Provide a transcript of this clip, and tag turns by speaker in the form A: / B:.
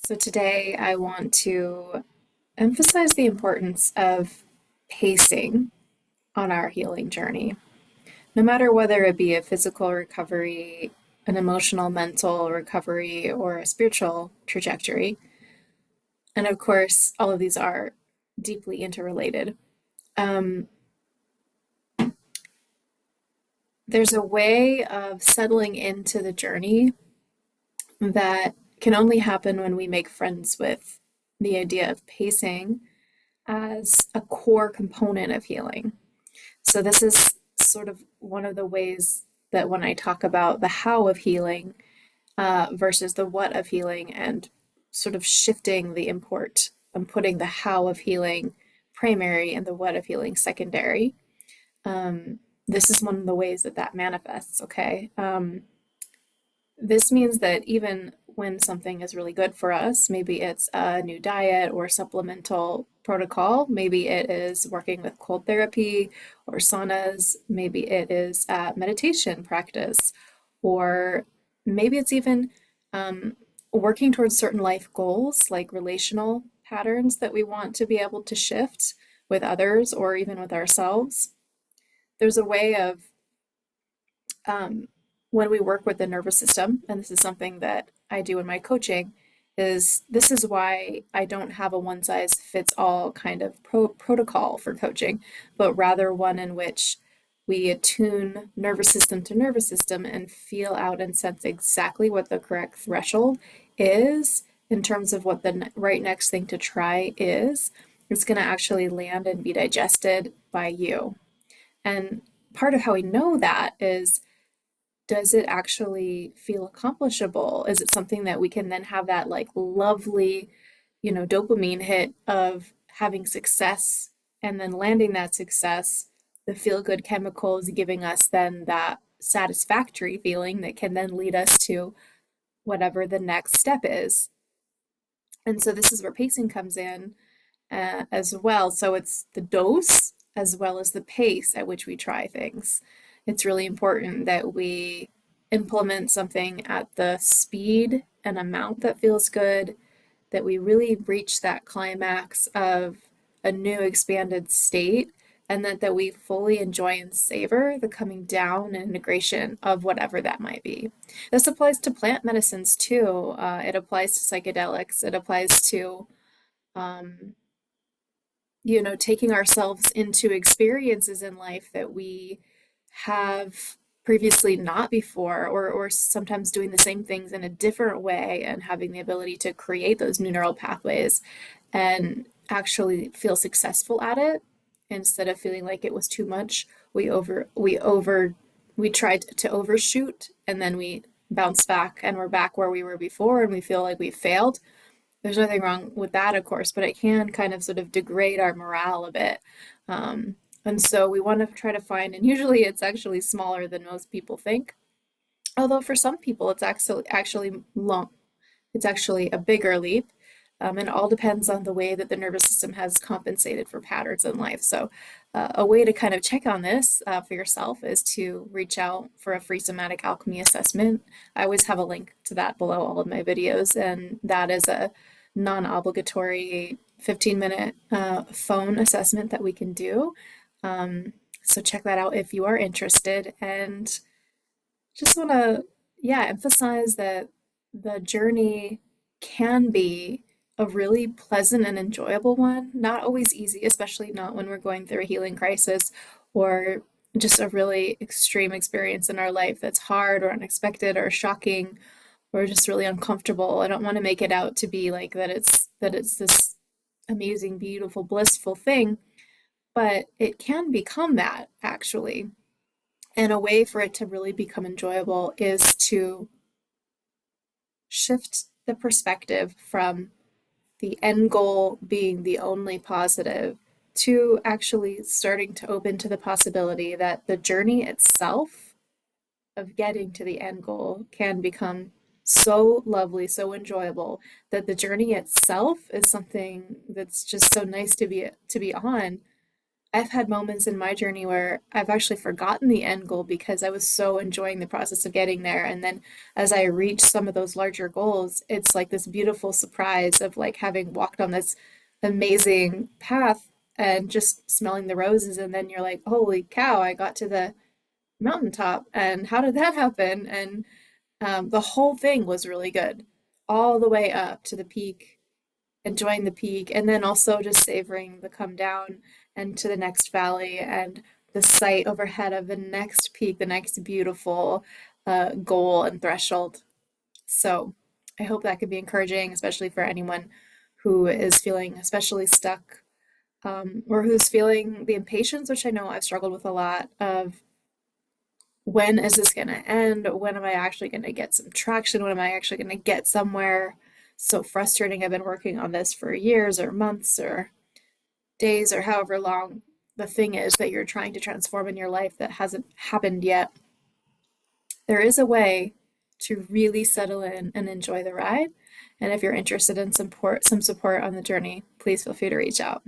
A: So today I want to emphasize the importance of pacing on our healing journey. No matter whether it be a physical recovery, an emotional, mental recovery, or a spiritual trajectory. And of course, all of these are deeply interrelated. Um, there's a way of settling into the journey that can only happen when we make friends with the idea of pacing as a core component of healing. So, this is sort of one of the ways that when I talk about the how of healing versus the what of healing and sort of shifting the import, I'm putting the how of healing primary and the what of healing secondary. Um, this is one of the ways that that manifests, okay? This means that even when something is really good for us, maybe it's a new diet or supplemental protocol, maybe it is working with cold therapy or saunas, maybe it is meditation practice, or maybe it's even working towards certain life goals like relational patterns that we want to be able to shift with others or even with ourselves. There's a way of um, when we work with the nervous system, and this is something that I do in my coaching, is this is why I don't have a one size fits all kind of protocol for coaching, but rather one in which we attune nervous system to nervous system and feel out and sense exactly what the correct threshold is in terms of what the right next thing to try is. It's going to actually land and be digested by you. And part of how we know that is, does it actually feel accomplishable? Is it something that we can then have that like lovely, dopamine hit of having success and then landing that success, the feel good chemicals giving us then that satisfactory feeling that can then lead us to whatever the next step is. And so this is where pacing comes in as well. So it's the dose as well as the pace at which we try things. It's really important that we implement something at the speed and amount that feels good, that we really reach that climax of a new expanded state, and that we fully enjoy and savor the coming down and integration of whatever that might be. This applies to plant medicines too. It applies to psychedelics. It applies to um, taking ourselves into experiences in life that we have previously not before, or sometimes doing the same things in a different way and having the ability to create those new neural pathways and actually feel successful at it instead of feeling like it was too much. We tried to overshoot and then we bounce back and we're back where we were before and we feel like we failed. There's nothing wrong with that, of course, but it can kind of sort of degrade our morale a bit. And so we want to try to find, and usually it's actually smaller than most people think. Although for some people it's actually long, it's actually a bigger leap. And it all depends on the way that the nervous system has compensated for patterns in life. So, a way to kind of check on this for yourself is to reach out for a free somatic alchemy assessment. I always have a link to that below all of my videos, and that is a non obligatory 15-minute phone assessment that we can do. So, check that out if you are interested. And just want to, yeah, emphasize that the journey can be a really pleasant and enjoyable one. Not always easy, especially not when we're going through a healing crisis or just a really extreme experience in our life that's hard or unexpected or shocking or just really uncomfortable. I don't want to make it out to be like that it's this amazing, beautiful, blissful thing, but it can become that actually. And a way for it to really become enjoyable is to shift the perspective from the end goal being the only positive to actually starting to open to the possibility that the journey itself of getting to the end goal can become so lovely, so enjoyable that the journey itself is something that's just so nice to be on I've had moments in my journey where I've actually forgotten the end goal because I was so enjoying the process of getting there. And then as I reach some of those larger goals, it's like this beautiful surprise of like having walked on this amazing path and just smelling the roses. And then you're like, holy cow, I got to the mountaintop. And how did that happen? And the whole thing was really good, all the way up to the peak, enjoying the peak, and then also just savoring the come down and to the next valley and the sight overhead of the next peak, the next beautiful goal and threshold. So I hope that could be encouraging, especially for anyone who is feeling especially stuck, or who's feeling the impatience, which I know I've struggled with a lot of when is this going to end? When am I actually going to get some traction? When am I actually going to get somewhere? So frustrating. I've been working on this for years or months or days or however long the thing is that you're trying to transform in your life that hasn't happened yet. There is a way to really settle in and enjoy the ride. And if you're interested in some support on the journey, please feel free to reach out.